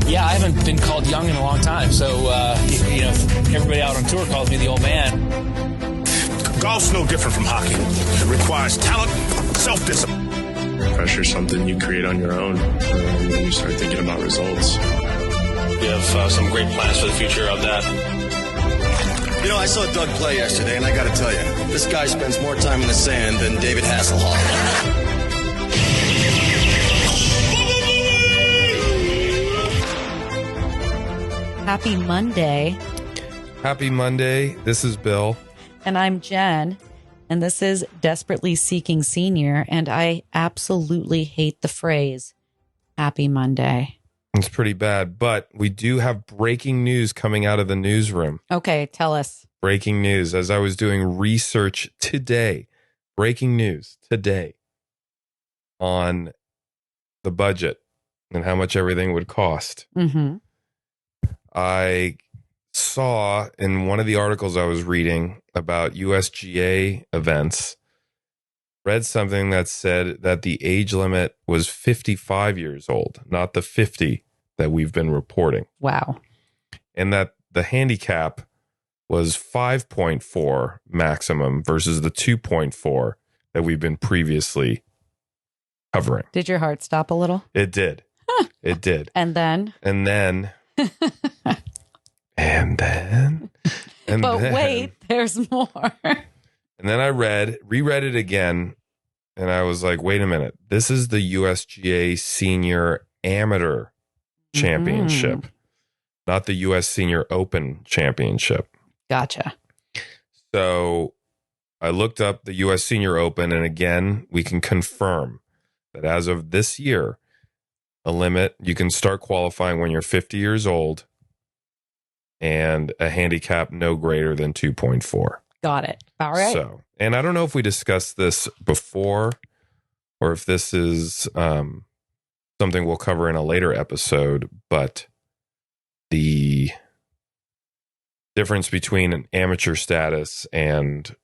Yeah, I haven't been called young in a long time, so, everybody out on tour calls me the old man. Golf's no different from hockey. It requires talent, self-discipline. Pressure's something you create on your own when you start thinking about results. We have some great plans for the future of that. I saw Doug play yesterday, and I got to tell you, this guy spends more time in the sand than David Hasselhoff. Happy Monday. Happy Monday. This is Bill. And I'm Jen. And this is Desperately Seeking Senior. And I absolutely hate the phrase Happy Monday. It's pretty bad, but we do have breaking news coming out of the newsroom. Okay, tell us. Breaking news. As I was doing research today, breaking news today on the budget and how much everything would cost. Mm-hmm. I saw in one of the articles I was reading about USGA events, read something that said that the age limit was 55 years old, not the 50 that we've been reporting. Wow. And that the handicap was 5.4 maximum versus the 2.4 that we've been previously covering. Did your heart stop a little? It did. It did. And then? And then. But wait, there's more. And then I reread it again, and I was like, wait a minute. This is the USGA Senior Amateur Championship, not the US Senior Open Championship. Gotcha. So I looked up the US Senior Open, and again, we can confirm that as of this year, a limit, you can start qualifying when you're 50 years old and a handicap no greater than 2.4. Got it. All right. So, and I don't know if we discussed this before or if this is something we'll cover in a later episode, but the difference between an amateur status and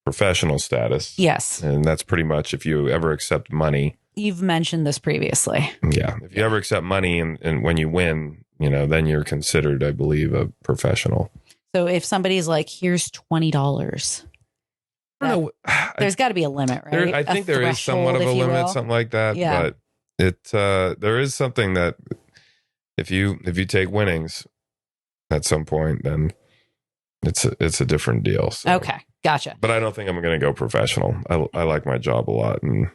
professional status. Yes. And that's pretty much if you ever accept money. You've mentioned this previously. Yeah. If you ever accept money and when you win, then you're considered, I believe, a professional. So if somebody's like, here's $20, I don't know. There's got to be a limit, right? I think there is somewhat of a limit, something like that. Yeah. But there is something that if you take winnings at some point, then it's a different deal. So. Okay. Gotcha. But I don't think I'm going to go professional. I like my job a lot, and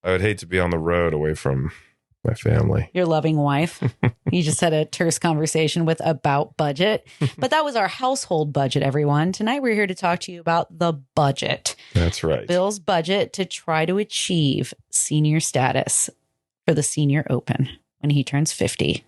I would hate to be on the road away from my family. Your loving wife. You just had a terse conversation with about budget. But that was our household budget, everyone. Tonight we're here to talk to you about the budget. That's right. Bill's budget to try to achieve senior status for the Senior Open when he turns 50.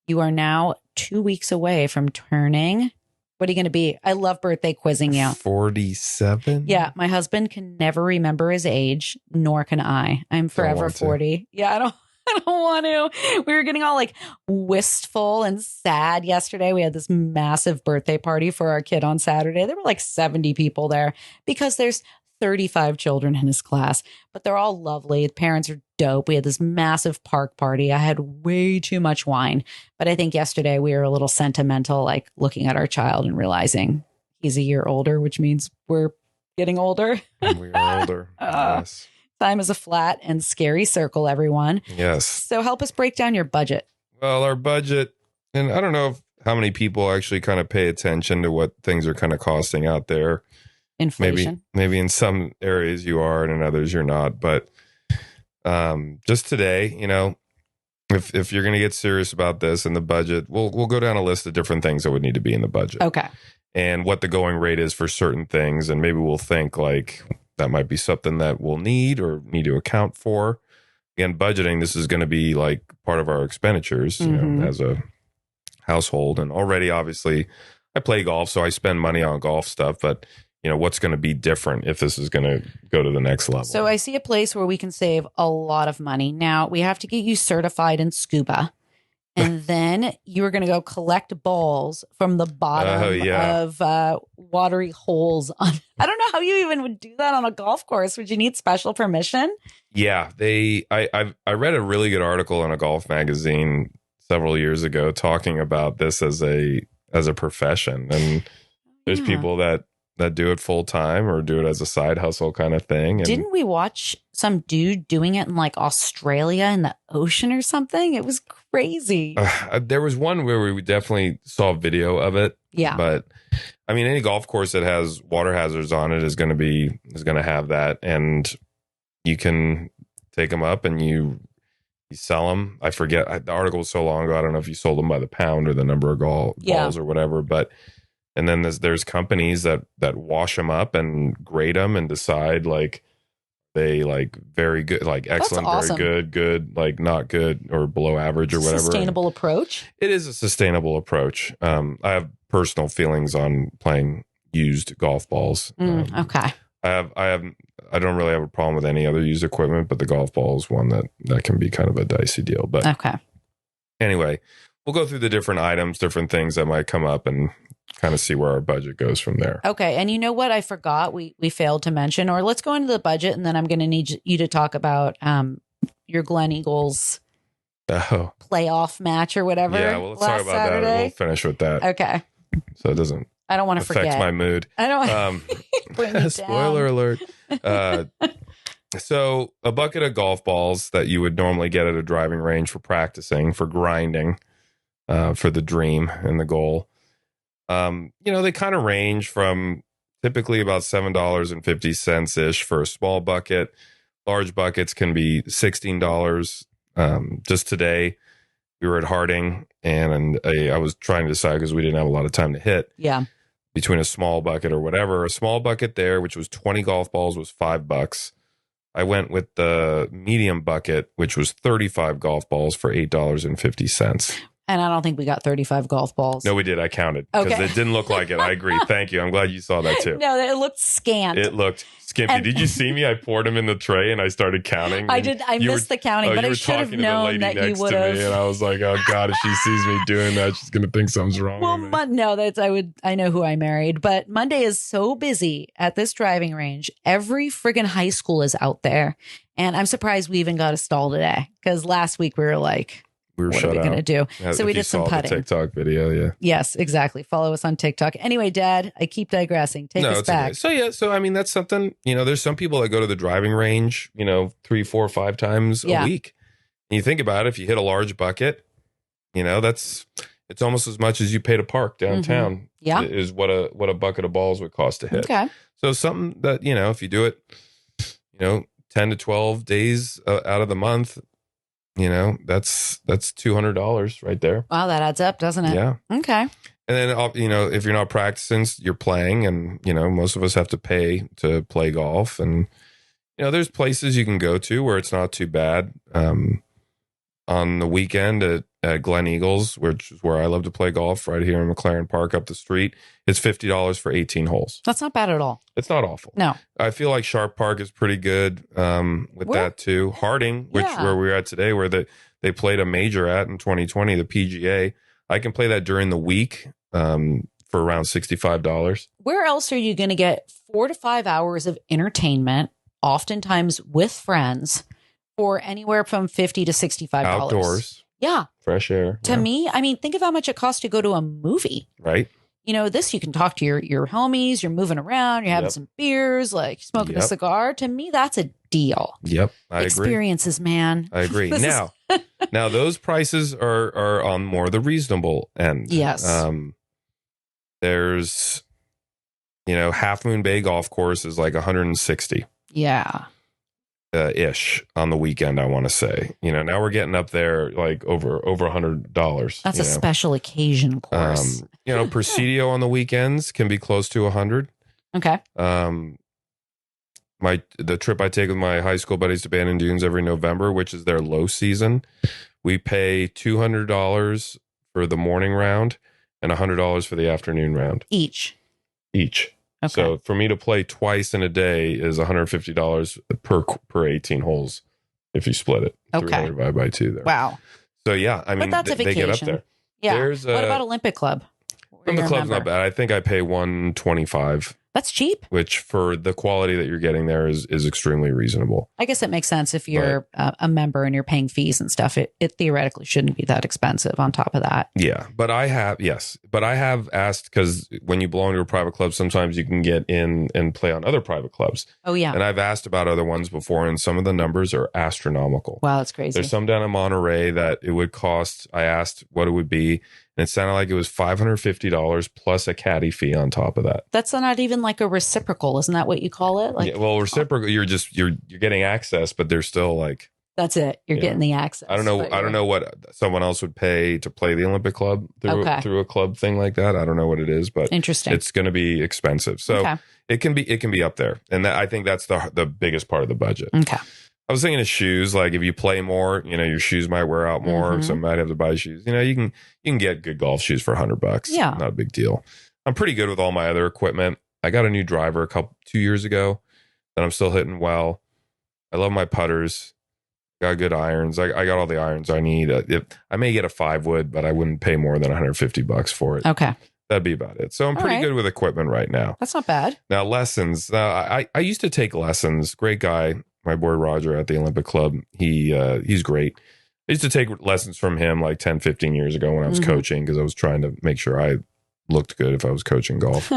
You are now 2 weeks away from turning. What are you going to be? I love birthday quizzing you. 47? Yeah. My husband can never remember his age, nor can I. I'm forever 40. Yeah, I don't want to. We were getting all like wistful and sad yesterday. We had this massive birthday party for our kid on Saturday. There were like 70 people there because there's 35 children in his class, but they're all lovely. The parents are dope. We had this massive park party. I had way too much wine, but I think yesterday we were a little sentimental, like looking at our child and realizing he's a year older, which means we're getting older. We are older. Yes. Time is a flat and scary circle, everyone. Yes. So help us break down your budget. Well, our budget, and I don't know how many people actually kind of pay attention to what things are kind of costing out there. Inflation. Maybe in some areas you are and in others you're not. But just today, if you're going to get serious about this and the budget, we'll go down a list of different things that would need to be in the budget. Okay. And what the going rate is for certain things. And maybe we'll think like that might be something that we'll need or need to account for. Again, budgeting, this is going to be like part of our expenditures, as a household. And already, obviously, I play golf, so I spend money on golf stuff. But what's going to be different if this is going to go to the next level? So I see a place where we can save a lot of money. Now, we have to get you certified in scuba. And then you were going to go collect balls from the bottom of watery holes. I don't know how you even would do that on a golf course. Would you need special permission? Yeah, I read a really good article in a golf magazine several years ago talking about this as a profession, and there's people that do it full time or do it as a side hustle kind of thing. And didn't we watch some dude doing it in like Australia in the ocean or something? It was crazy. There was one where we definitely saw video of it. Yeah. But I mean, any golf course that has water hazards on it is going to have that. And you can take them up and you sell them. I forget. The article was so long ago. I don't know if you sold them by the pound or the number of balls or whatever, but and then there's companies that wash them up and grade them and decide like they like very good, like excellent, awesome. Very good, like not good or below average or whatever. Sustainable approach. It is a sustainable approach. I have personal feelings on playing used golf balls. Okay. I don't really have a problem with any other used equipment, but the golf ball is one that can be kind of a dicey deal. But okay. Anyway, we'll go through the different items, different things that might come up and kind of see where our budget goes from there. Okay. And you know what I forgot we failed to mention, or let's go into the budget and then I'm going to need you to talk about your Glen Eagles playoff match or whatever. Yeah, well, let's talk about Saturday. that. We'll finish with that. Okay. So it doesn't I don't want to affect forget. my mood. I don't bring me down. Spoiler alert. So a bucket of golf balls that you would normally get at a driving range for practicing, for grinding, for the dream and the goal. They kind of range from typically about $7.50 ish for a small bucket. Large buckets can be $16. Just today, we were at Harding, and I was trying to decide because we didn't have a lot of time to hit. Yeah. Between a small bucket or whatever. A small bucket there, which was 20 golf balls, was $5. I went with the medium bucket, which was 35 golf balls for $8.50. And I don't think we got 35 golf balls. No, we did. I counted because Okay. it didn't look like it. I agree. Thank you. I'm glad you saw that too. No, it looked scant. It looked skimpy. And- Did you see me? I poured them in the tray and I started counting. I did. I missed the counting, but I should have known that you would have. And I was like, oh God, if she sees me doing that, she's going to think something's wrong Well, with me. no, I know who I married, but Monday is so busy at this driving range. Every friggin' high school is out there. And I'm surprised we even got a stall today because last week we were like, We were what shut are we out. going to do? Yeah, So we if you did some saw putting. the TikTok video, yeah. Yes, exactly. Follow us on TikTok. Anyway, Dad, I keep digressing. Take us it's back. okay. So I mean, that's something, there's some people that go to the driving range, 3, 4, 5 times a week. And you think about it, if you hit a large bucket, it's almost as much as you pay to park downtown. Yeah. Is what a bucket of balls would cost to hit. Okay. So something that, if you do it, 10 to 12 days out of the month, that's $200 right there. Wow, that adds up, doesn't it? Yeah. Okay. And then, if you're not practicing, you're playing, and, most of us have to pay to play golf. And, there's places you can go to where it's not too bad. On the weekend at Glen Eagles, which is where I love to play golf, right here in McLaren Park up the street, it's $50 for 18 holes. That's not bad at all. It's not awful. No. I feel like Sharp Park is pretty good with that too. Harding, where we were at today, where they played a major in 2020, the PGA. I can play that during the week for around $65. Where else are you going to get 4 to 5 hours of entertainment, oftentimes with friends, for anywhere from $50 to $65? Outdoors. Yeah. Fresh air. To me, I mean, think of how much it costs to go to a movie. Right. This you can talk to your homies, you're moving around, you're having some beers, like smoking a cigar. To me, that's a deal. Yep. I agree. Experiences, man. I agree. Now those prices are on more the reasonable end. Yes. There's, Half Moon Bay Golf Course is like 160. Yeah. Ish on the weekend, I want to say. Now we're getting up there like over $100. That's a special occasion course. Presidio on the weekends can be close to 100. Okay. The trip I take with my high school buddies to Bandon Dunes every November, which is their low season, we pay $200 for the morning round and $100 for the afternoon round. Each. Okay. So for me to play twice in a day is $150 per 18 holes if you split it. Okay. 300 divided by 2 there. Wow. So yeah, I mean, But that's a they get up vacation. there. Yeah. There's What about Olympic Club? From the club's not bad. I think I pay $125, That's cheap. which for the quality that you're getting there is extremely reasonable. I guess it makes sense if you're a member and you're paying fees and stuff. It theoretically shouldn't be that expensive on top of that. Yeah, but I have asked, because when you belong to a private club, sometimes you can get in and play on other private clubs. Oh, yeah. And I've asked about other ones before, and some of the numbers are astronomical. Wow, that's crazy. There's some down in Monterey that it would cost. I asked what it would be, and it sounded like it was $550 plus a caddy fee on top of that. That's not even like a reciprocal. Isn't that what you call it? Like, Yeah, well, reciprocal, you're getting access, but they're still like, that's it. You're getting the access. I don't know what someone else would pay to play the Olympic Club through a club thing like that. I don't know what it is, but interesting. It's going to be expensive. So it can be up there. And I think that's the biggest part of the budget. Okay. I was thinking of shoes. Like if you play more, your shoes might wear out more. So I might have to buy shoes. You can get good golf shoes for $100. Yeah. Not a big deal. I'm pretty good with all my other equipment. I got a new driver 2 years ago that I'm still hitting well. I love my putters. Got good irons. I got all the irons I need. I may get a 5-wood, but I wouldn't pay more than $150 for it. Okay. That'd be about it. So I'm pretty good with equipment right now. That's not bad. Now lessons. I used to take lessons. Great guy, my boy Roger at the Olympic Club. He's great. I used to take lessons from him like 10, 15 years ago when I was coaching, because I was trying to make sure I looked good if I was coaching golf.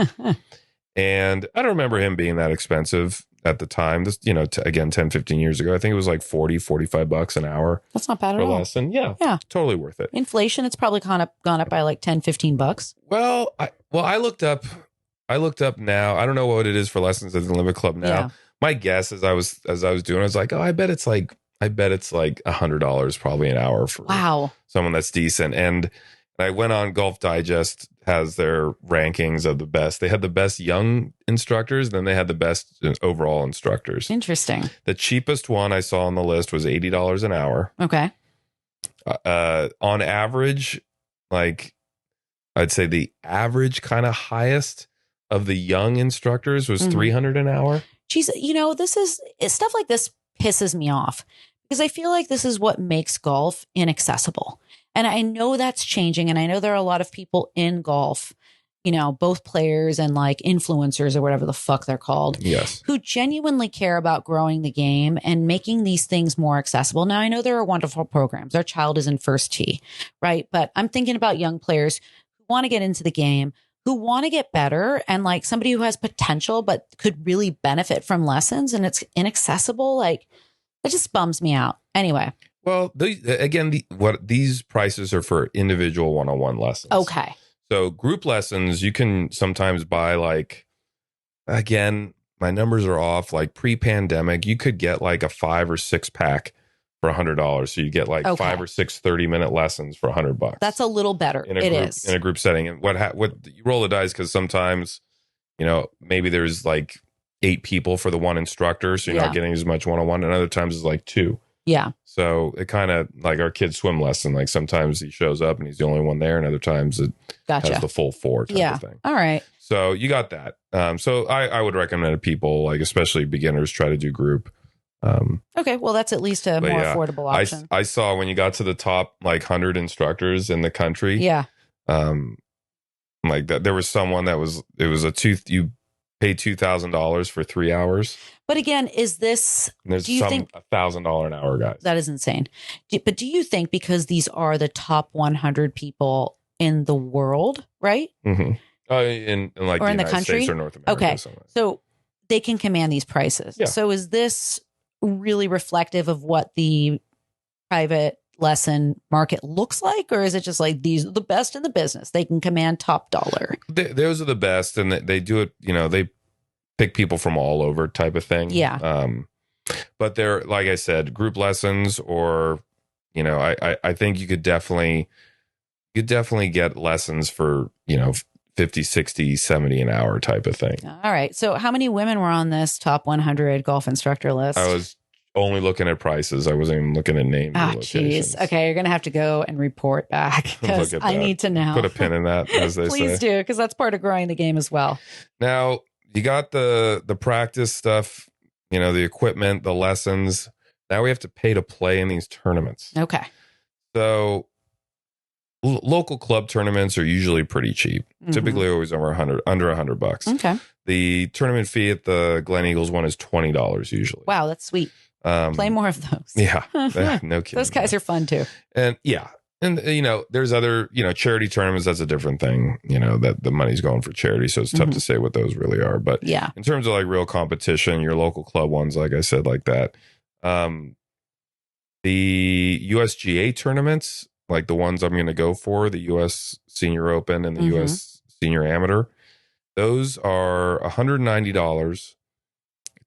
And I don't remember him being that expensive at the time. This, again, 10, 15 years ago, I think it was like $40-$45 an hour. That's not bad at per all. lesson. Yeah. Totally worth it. Inflation, it's probably gone up by like $10-$15. Well, I looked up now. I don't know what it is for lessons at the Olympic Club now. Yeah. My guess as I was doing, I was like, I bet it's like $100 probably an hour for someone that's decent. And I went on Golf Digest, has their rankings of the best. They had the best young instructors, then they had the best overall instructors. Interesting. The cheapest one I saw on the list was $80 an hour. Okay. On average, like I'd say the average kind of highest of the young instructors was $300 an hour. Geez, this is stuff like this pisses me off, because I feel like this is what makes golf inaccessible. And I know that's changing. And I know there are a lot of people in golf, both players and like influencers or whatever the fuck they're called. Yes. Who genuinely care about growing the game and making these things more accessible. Now, I know there are wonderful programs. Our child is in first tee, right? But I'm thinking about young players who want to get into the game, who want to get better, and like somebody who has potential but could really benefit from lessons, and it's inaccessible. Like, it just bums me out. Anyway. Well, what these prices are for individual one-on-one lessons. Okay. So group lessons, you can sometimes buy like, again, my numbers are off. Like pre-pandemic, you could get like a 5 or 6 pack for $100. So you get like 5 or 6 30-minute lessons for $100. That's a little better. In a group setting. And what you roll the dice, because sometimes, maybe there's like 8 people for the one instructor, so you're not getting as much one-on-one, and other times it's like 2. Yeah. So it kind of like our kid's swim lesson. Like sometimes he shows up and he's the only one there, and other times it has the full 4 type of thing. All right. So you got that. So I would recommend to people, like especially beginners, try to do group. Okay. Well, that's at least a more affordable option. I saw when you got to the top like 100 instructors in the country. Yeah. Like that, there was someone you pay $2,000 for 3 hours. But again, is this? And there's some $1,000 an hour guys. That is insane. But do you think, because these are the top 100 people in the world, right? Mm-hmm. In like or the in United the country, States or North America. Okay, or so they can command these prices. Yeah. So is this really reflective of what the private lesson market looks like, or is it just like these are the best in the business? They can command top dollar. Those are the best, and they do it. They pick people from all over, type of thing. Yeah. But they're, like I said, group lessons, or I think you could definitely get lessons for 50, 60, 70 an hour type of thing. All right. So how many women were on this top 100 golf instructor list? I was only looking at prices. I wasn't even looking at names. Oh, jeez. Okay, you're gonna have to go and report back, because I need to know. Put a pin in that, as they say. Please do, because that's part of growing the game as well. Now you got the practice stuff, the equipment, the lessons. Now we have to pay to play in these tournaments. Okay. So local club tournaments are usually pretty cheap. Typically always under $100. Okay. The tournament fee at the Glen Eagles one is $20 usually. Wow, that's sweet. Play more of those. Yeah. No kidding. Those guys are fun too. And yeah. And, there's other, charity tournaments. That's a different thing, that the money's going for charity. So it's tough to say what those really are. But yeah, in terms of like real competition, your local club ones, like I said, like that. The USGA tournaments, like the ones I'm going to go for, the US Senior Open and the US Senior Amateur, those are $190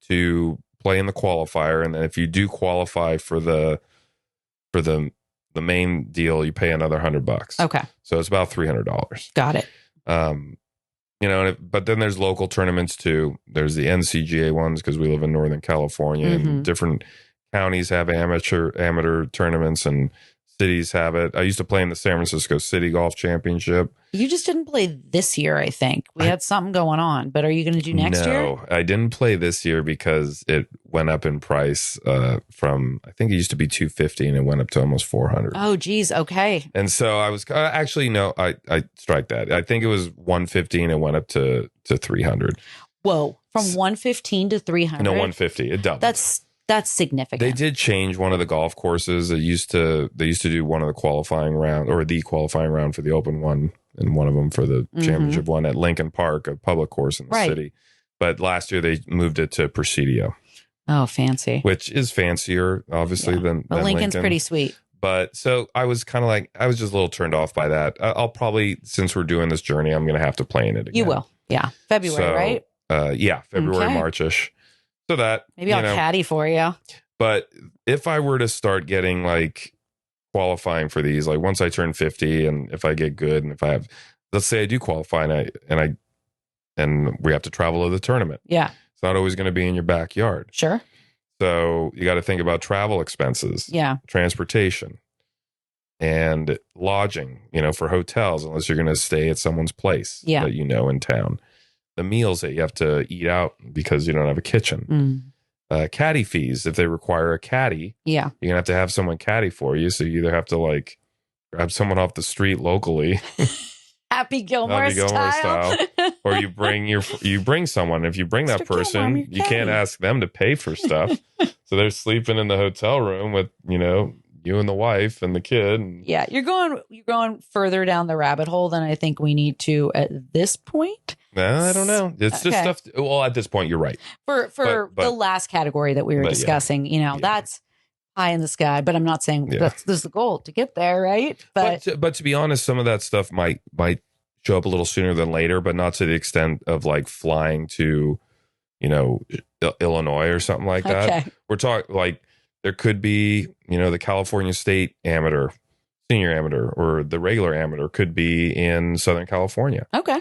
to play in the qualifier. And then if you do qualify for the main deal, you pay another $100. Okay. So it's about $300. Got it. But then there's local tournaments too. There's the NCGA ones because we live in Northern California and different counties have amateur tournaments and cities have it. I used to play in the San Francisco City Golf Championship. You just didn't play this year, I think. We had something going on, but are you going to do next year? No, I didn't play this year because it went up in price from, I think it used to be $250 and it went up to almost $400. Oh, geez. Okay. And so I was actually, no, I strike that. I think it was $150 and it went up to $300. Whoa. From $115 to $300? No, $150. It doubled. That's significant. They did change one of the golf courses. They used to do one of the qualifying round or the qualifying round for the Open one and one of them for the championship one at Lincoln Park, a public course in the city. But last year they moved it to Presidio. Oh, fancy. Which is fancier, obviously, than Lincoln's Lincoln. pretty sweet. But so I was kind of like, I was just a little turned off by that. I'll probably, since we're doing this journey, I'm going to have to play in it again. You will. Yeah. February, right? Yeah. February, Okay. March-ish. So that Maybe I'll caddy for you. But if I were to start getting like qualifying for these, like once I turn 50 and if I get good and if I have, let's say I do qualify and we have to travel to the tournament. Yeah. It's not always going to be in your backyard. Sure. So you got to think about travel expenses. Yeah. Transportation and lodging, for hotels, unless you're going to stay at someone's place that in town. The meals that you have to eat out because you don't have a kitchen. Caddy fees, if they require a caddy, you're gonna have someone caddy for you. So you either have to like grab someone off the street locally, Happy Gilmore style. or you bring someone. If you bring that person, you can't ask them to pay for stuff. So they're sleeping in the hotel room with you and the wife and the kid. Yeah, you're going further down the rabbit hole than I think we need to at this point. No, I don't know. It's just stuff. Well, at this point, you're right. For the last category that we were discussing, that's high in the sky. But I'm not saying this is the goal to get there, right? But to be honest, some of that stuff might show up a little sooner than later, but not to the extent of like flying to, Illinois or something like that. Okay. We're talking like there could be, the California State Amateur, Senior Amateur, or the regular Amateur could be in Southern California. Okay.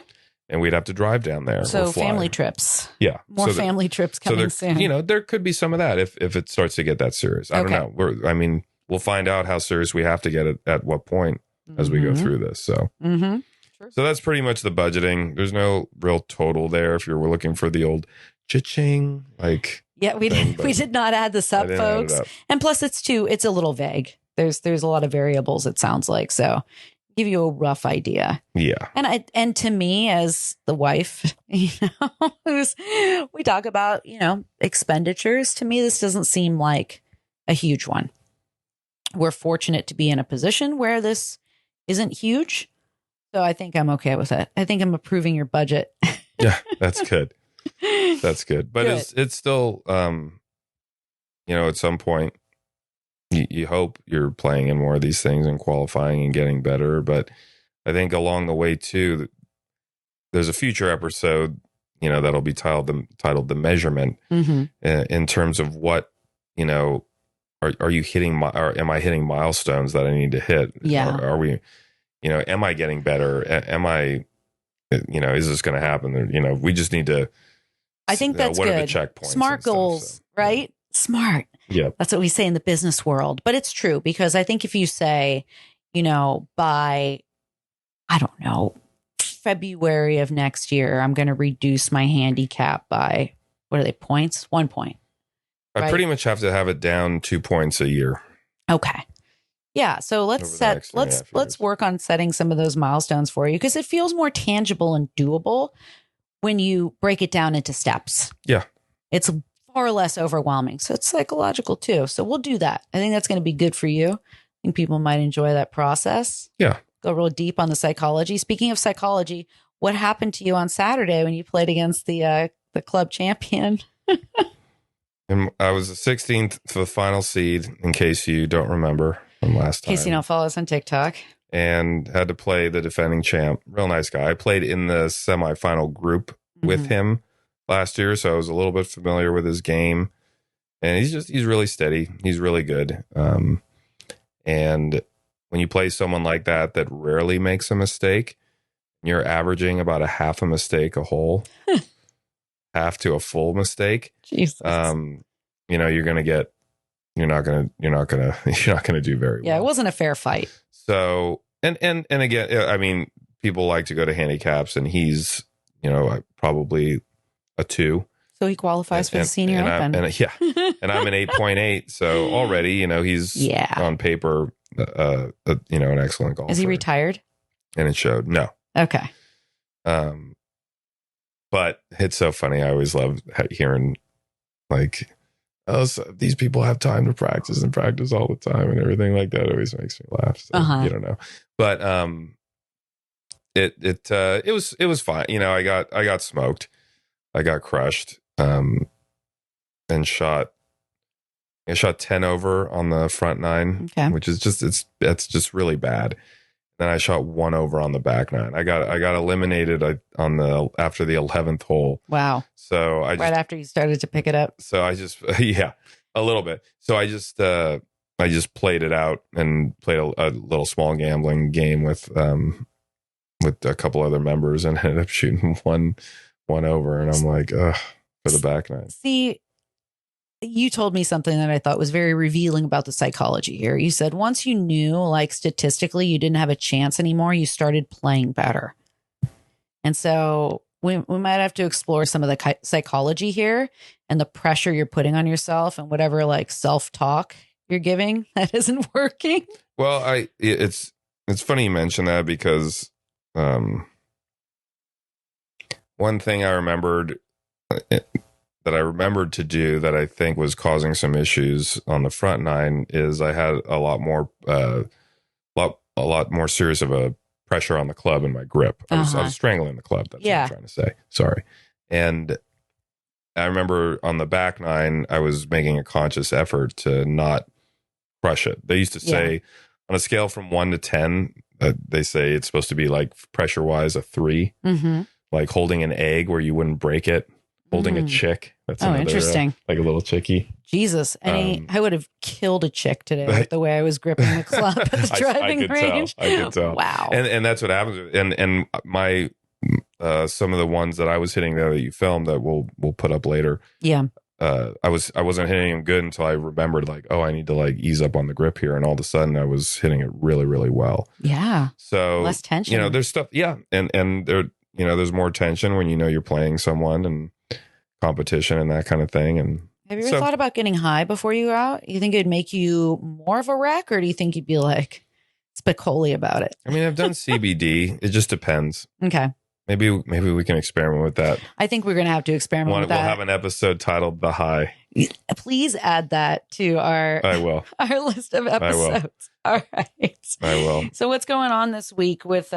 And we'd have to drive down there. So family trips. Yeah. More family trips coming soon. There could be some of that if it starts to get that serious. I don't know. We'll find out how serious we have to get it at what point as we go through this. So, so that's pretty much the budgeting. There's no real total there. If you're looking for the old cha-ching, like. Yeah, we did not add this up, folks. And plus it's a little vague. There's a lot of variables, it sounds like. So give you a rough idea. Yeah. And to me as the wife, we talk about, expenditures. To me, this doesn't seem like a huge one. We're fortunate to be in a position where this isn't huge. So I think I'm okay with it. I think I'm approving your budget. Yeah, that's good. That's good. But it's still, at some point, you hope you're playing in more of these things and qualifying and getting better. But I think along the way, too, there's a future episode, that'll be titled The Measurement in terms of what, are you hitting, or am I hitting milestones that I need to hit? Yeah. Are we, am I getting better? Am I, is this going to happen? We just need to. I think that's what good. Are the checkpoints? Smart goals, right? Smart. Yeah. That's what we say in the business world. But it's true because I think if you say, by, I don't know, February of next year, I'm going to reduce my handicap by, what are they, points? 1 point. I pretty much have to have it down 2 points a year. Okay. Yeah. So Over let's the set, next 3.5 let's years. work on setting some of those milestones for you because it feels more tangible and doable when you break it down into steps. Yeah. It's far less overwhelming. So it's psychological too. So we'll do that. I think that's going to be good for you. I think people might enjoy that process. Yeah. Go real deep on the psychology. Speaking of psychology, what happened to you on Saturday when you played against the club champion? And I was the 16th for the final seed, in case you don't remember from last time. In case you don't follow us on TikTok. And had to play the defending champ. Real nice guy. I played in the semifinal group with him last year, so I was a little bit familiar with his game. And he's really steady. He's really good. And when you play someone like that rarely makes a mistake, you're averaging about a half a mistake a hole, half to a full mistake. Jesus. You're not gonna do very well. Yeah, it wasn't a fair fight. So and again, I mean, people like to go to handicaps, and he's probably a 2. So he qualifies for the senior open. And I'm an 8.8. So already, he's on paper, an excellent golfer. Is he retired? And it showed. No. Okay. But it's so funny. I always love hearing like, oh, so these people have time to practice all the time and everything like that. It always makes me laugh. So, you don't know, but it was fine. I got smoked. I got crushed. And shot 10 over on the front 9, which is that's just really bad. Then I shot 1 over on the back 9. I got eliminated after the 11th hole. Wow. So right after you started to pick it up. So I just a little bit. So I just played it out and played a little small gambling game with a couple other members and ended up shooting one over, and I'm like, ugh, for the back 9. See, you told me something that I thought was very revealing about the psychology here. You said once you knew, like statistically, you didn't have a chance anymore, you started playing better. And so we might have to explore some of the psychology here and the pressure you're putting on yourself and whatever like self-talk you're giving that isn't working. Well, it's funny you mention that because one thing I remembered to do that I think was causing some issues on the front 9 is I had a lot more serious of a pressure on the club in my grip. I was strangling the club. That's what I'm trying to say. Sorry. And I remember on the back 9, I was making a conscious effort to not crush it. They used to say on a scale from 1 to 10, they say it's supposed to be like pressure wise a 3, like holding an egg where you wouldn't break it. Holding a chick. That's another, interesting. Like a little chickie. Jesus. I would have killed a chick today with the way I was gripping the club at the driving range. I could tell. Wow. And that's what happens. And my some of the ones that I was hitting there that you filmed that we'll put up later. Yeah. I wasn't hitting them good until I remembered like, oh, I need to like ease up on the grip here. And all of a sudden I was hitting it really, really well. Yeah. So less tension. There's stuff. Yeah. And there, there's more tension when you're playing someone and competition and that kind of thing. And have you ever thought about getting high before you go out? You think it'd make you more of a wreck, or do you think you'd be like Spicoli about it? I mean, I've done CBD. It just depends. Okay. Maybe we can experiment with that. I think we're going to have to experiment with that. We'll have an episode titled The High. Please add that to our list of episodes. All right. I will. So what's going on this week with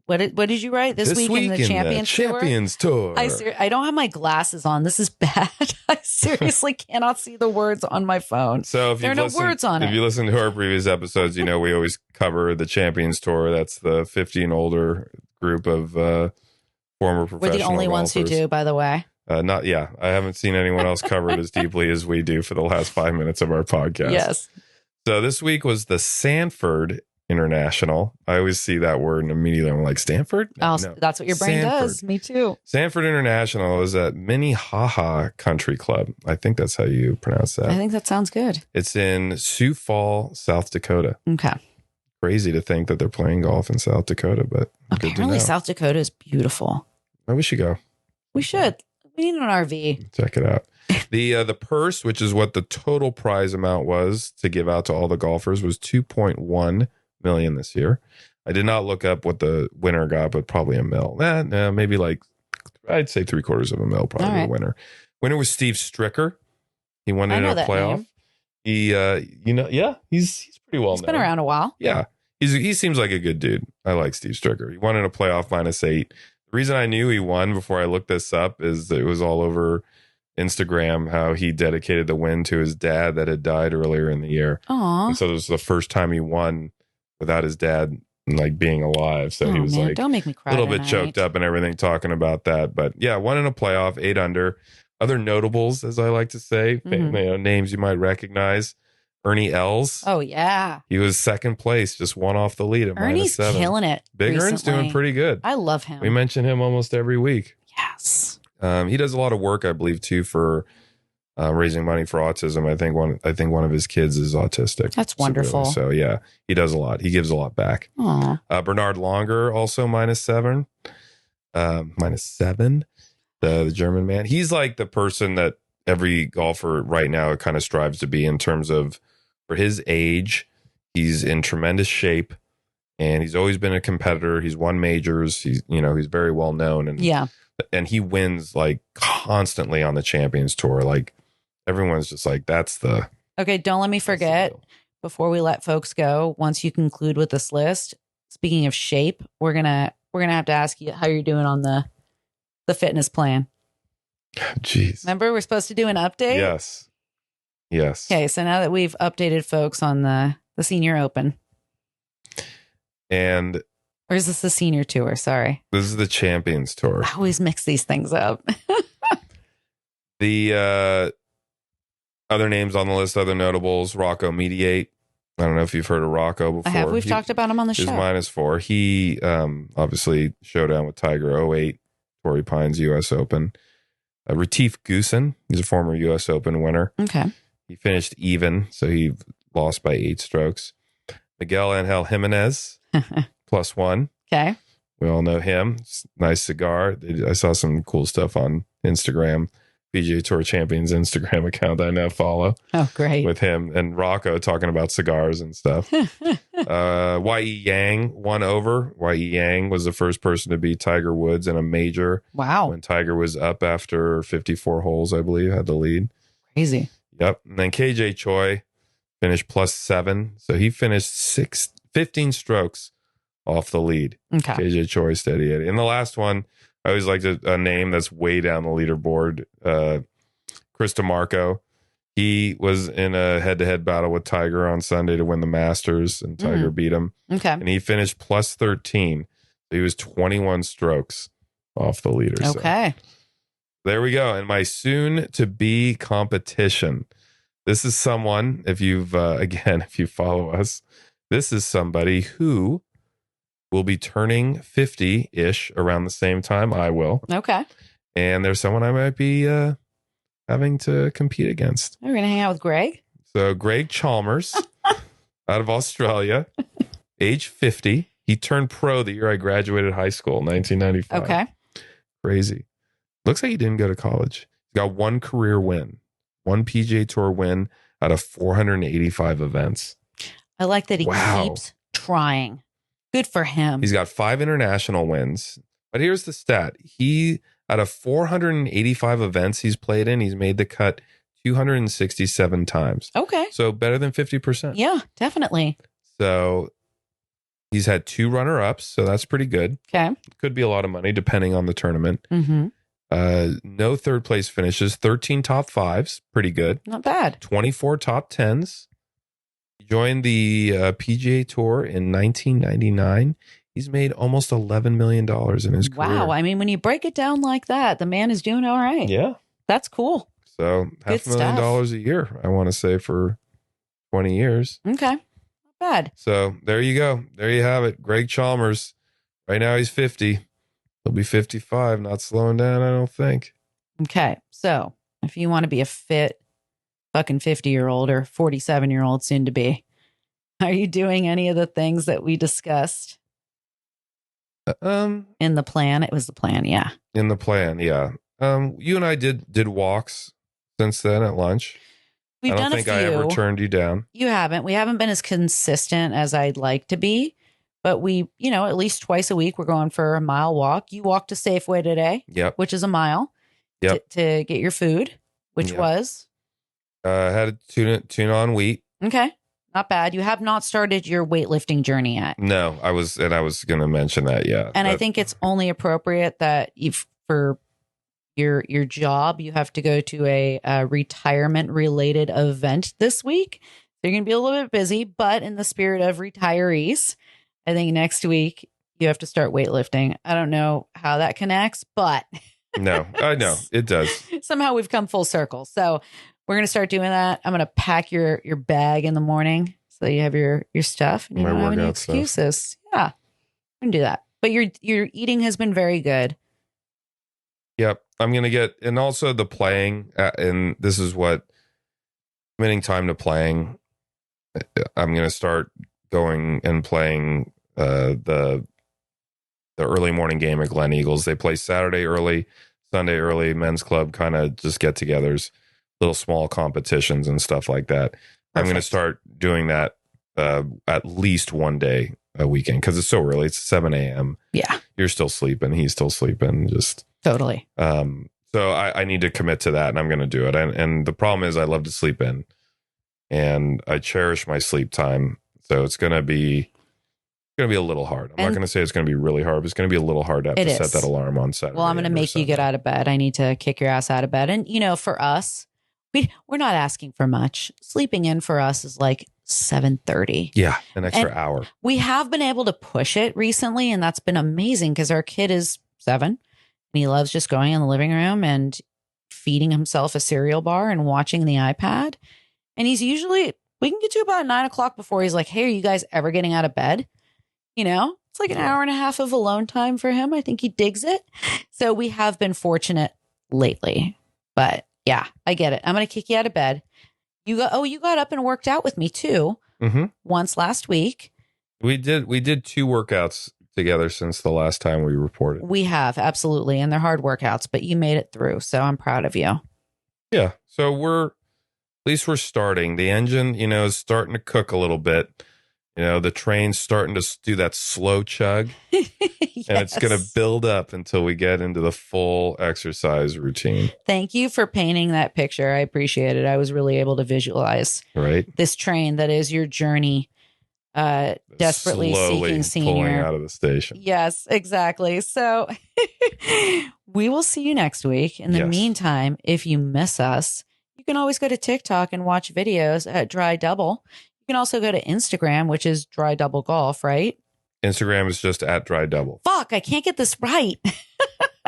what did you write this week in the Champions Tour? I don't have my glasses on. This is bad. I seriously cannot see the words on my phone. So if there are no words on it. If you listen to our previous episodes, we always cover the Champions Tour. That's the 50 and older group of former professional We're the only golfers. ones who do, by the way. I haven't seen anyone else cover it as deeply as we do for the last 5 minutes of our podcast. Yes. So this week was the Sanford International. I always see that word and immediately I'm like, Stanford? No. That's what your brain does. Me too. Sanford International is at Minnehaha Country Club. I think that's how you pronounce that. I think that sounds good. It's in Sioux Falls, South Dakota. Okay. Crazy to think that they're playing golf in South Dakota, but apparently South Dakota is beautiful. Oh, we should go. We should We need an RV. Check it out. The purse, which is what the total prize amount was to give out to all the golfers, was $2.1 million this year. I did not look up what the winner got, but probably $1 million. No, maybe like I'd say $750,000 probably right. the winner. Winner was Steve Stricker. He won in a playoff. Name. He, he's pretty well known. He's been around a while. Yeah, he seems like a good dude. I like Steve Stricker. He won in a playoff -8. The reason I knew he won before I looked this up is that it was all over Instagram how he dedicated the win to his dad that had died earlier in the year. Aww. And so this was the first time he won without his dad like being alive. So he was like, don't make me cry. A little bit choked up and everything talking about that. But yeah, won in a playoff, 8 under. Other notables, as I like to say, names you might recognize. Ernie Els. Oh, yeah. He was second place, just one off the lead at Ernie's -7. killing it. Big recently. Ern's doing pretty good. I love him. We mention him almost every week. Yes. He does a lot of work, I believe, too, for raising money for autism. I think one of his kids is autistic. That's wonderful. So yeah, he does a lot. He gives a lot back. Bernard Longer also -7. -7. The German man. He's like the person that every golfer right now kind of strives to be in terms of, for his age, he's in tremendous shape and he's always been a competitor. He's won majors. He's very well known and he wins like constantly on the Champions Tour. Like everyone's just like, that's the. Okay. Don't let me forget before we let folks go. Once you conclude with this list, speaking of shape, we're going to have to ask you how you're doing on the fitness plan. Jeez. Remember, we're supposed to do an update? Yes. Okay, so now that we've updated folks on the Senior Open. And or is this the Senior Tour? Sorry. This is the Champions Tour. I always mix these things up. The other names on the list, other notables, Rocco Mediate. I don't know if you've heard of Rocco before. I have. We've talked about him on the show. He's -4. He obviously showdown with Tiger 08, Torrey Pines U.S. Open. Retief Goosen, he's a former U.S. Open winner. Okay. He finished even, so he lost by 8 strokes. Miguel Angel Jimenez, +1. Okay. We all know him. Nice cigar. I saw some cool stuff on Instagram. PGA Tour Champions Instagram account I now follow. Oh, great. With him and Rocco talking about cigars and stuff. Y.E. Yang won over. Y.E. Yang was the first person to beat Tiger Woods in a major. Wow. When Tiger was up after 54 holes, I believe, had the lead. Crazy. Yep. And then KJ Choi finished +7. So he finished 15 strokes off the lead. Okay. KJ Choi steady Eddie. And the last one, I always liked a name that's way down the leaderboard. Chris DeMarco. He was in a head-to-head battle with Tiger on Sunday to win the Masters, and Tiger beat him. Okay. And he finished +13. So he was 21 strokes off the leader. Okay. So there we go. And my soon-to-be competition. This is someone, if you follow us, this is somebody who will be turning 50-ish around the same time I will. Okay. And there's someone I might be having to compete against. We're going to hang out with Greg. So Greg Chalmers out of Australia, age 50. He turned pro the year I graduated high school, 1995. Okay. Crazy. Looks like he didn't go to college. He's got one career win, one PGA Tour win out of 485 events. I like that he keeps trying. Good for him. He's got 5 international wins. But here's the stat. He, out of 485 events he's played in, he's made the cut 267 times. Okay. So better than 50%. Yeah, definitely. So he's had 2 runner-ups, so that's pretty good. Okay. Could be a lot of money depending on the tournament. Mm-hmm. No third place finishes, 13 top 5s, pretty good. Not bad. 24 top 10s. He joined the PGA Tour in 1999. He's made almost $11 million in his career. Wow. I mean, when you break it down like that, the man is doing all right. Yeah. That's cool. So $500,000 a year, I want to say, for 20 years. Okay. Not bad. So there you go. There you have it. Greg Chalmers. Right now he's 50. He'll be 55. Not slowing down, I don't think. Okay. So if you want to be a fit fucking 50-year-old or 47-year-old soon to be, are you doing any of the things that we discussed? In the plan? It was the plan, yeah. In the plan, yeah. You and I did walks since then at lunch. We've I don't done think a I few. ever turned you down. You haven't. We haven't been as consistent as I'd like to be, but we, at least twice a week, we're going for a mile walk. You walked to Safeway today, Yep. which is a mile, to get your food, which was had a tuna on wheat. okay. Not bad. You have not started your weightlifting journey yet. No, I was going to mention that. Yeah, and I think it's only appropriate that for your job, you have to go to a retirement related event this week. You're going to be a little bit busy, but in the spirit of retirees, I think next week you have to start weightlifting. I don't know how that connects, but no, I know it does. Somehow we've come full circle. So we're going to start doing that. I'm going to pack your bag in the morning so you have your stuff and you don't have any excuses. Stuff. Yeah, I'm going to do that. But your eating has been very good. Yep. I'm going to get, and also the playing, and this is what, committing time to playing. I'm going to start going and playing the early morning game at Glen Eagles. They play Saturday early, Sunday early, men's club kind of just get-togethers, little small competitions and stuff like that. Perfect. I'm going to start doing that at least one day a weekend because it's so early. It's 7 a.m. Yeah. You're still sleeping. He's still sleeping. Just totally. So I need to commit to that, and I'm going to do it. And the problem is I love to sleep in, and I cherish my sleep time. So it's going to be a little hard. I'm not going to say it's going to be really hard, but it's going to be a little hard to have to set that alarm on Saturday. Well, I'm going to make you get out of bed. I need to kick your ass out of bed. And, for us, we're not asking for much. Sleeping in for us is like 7:30. Yeah, an extra hour. We have been able to push it recently, and that's been amazing because our kid is 7, and he loves just going in the living room and feeding himself a cereal bar and watching the iPad. And he's usually, we can get to about 9 o'clock before he's like, hey, are you guys ever getting out of bed? It's like an hour and a half of alone time for him. I think he digs it. So we have been fortunate lately. But yeah, I get it. I'm going to kick you out of bed. You got up and worked out with me too. Mm-hmm. Once last week. We did 2 workouts together since the last time we reported. We have, absolutely. And they're hard workouts, but you made it through. So I'm proud of you. Yeah. So at least we're starting. The engine, is starting to cook a little bit. The train's starting to do that slow chug. Yes. And it's going to build up until we get into the full exercise routine. Thank you for painting that picture. I appreciate it. I was really able to visualize this train that is your journey. Desperately seeking senior. Pulling out of the station. Yes, exactly. So we will see you next week. In the meantime, if you miss us, you can always go to TikTok and watch videos at Dry Double. You can also go to Instagram, which is Dry Double Golf, right? Instagram is just at Dry Double. Fuck, I can't get this right.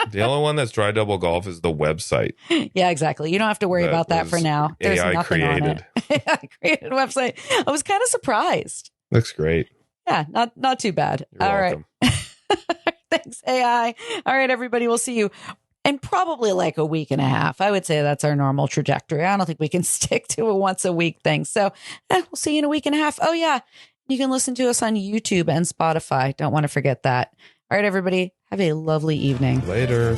The only one that's Dry Double Golf is the website. Yeah, exactly. You don't have to worry about that for now. There's AI nothing created. on it. I created a website. I was kind of surprised. Looks great. Yeah, not too bad. You're welcome. Right. Thanks, AI. All right, everybody. We'll see you in probably like a week and a half. I would say that's our normal trajectory. I don't think we can stick to a once a week thing. So we'll see you in a week and a half. Oh, yeah. You can listen to us on YouTube and Spotify. Don't want to forget that. All right, everybody. Have a lovely evening. Later.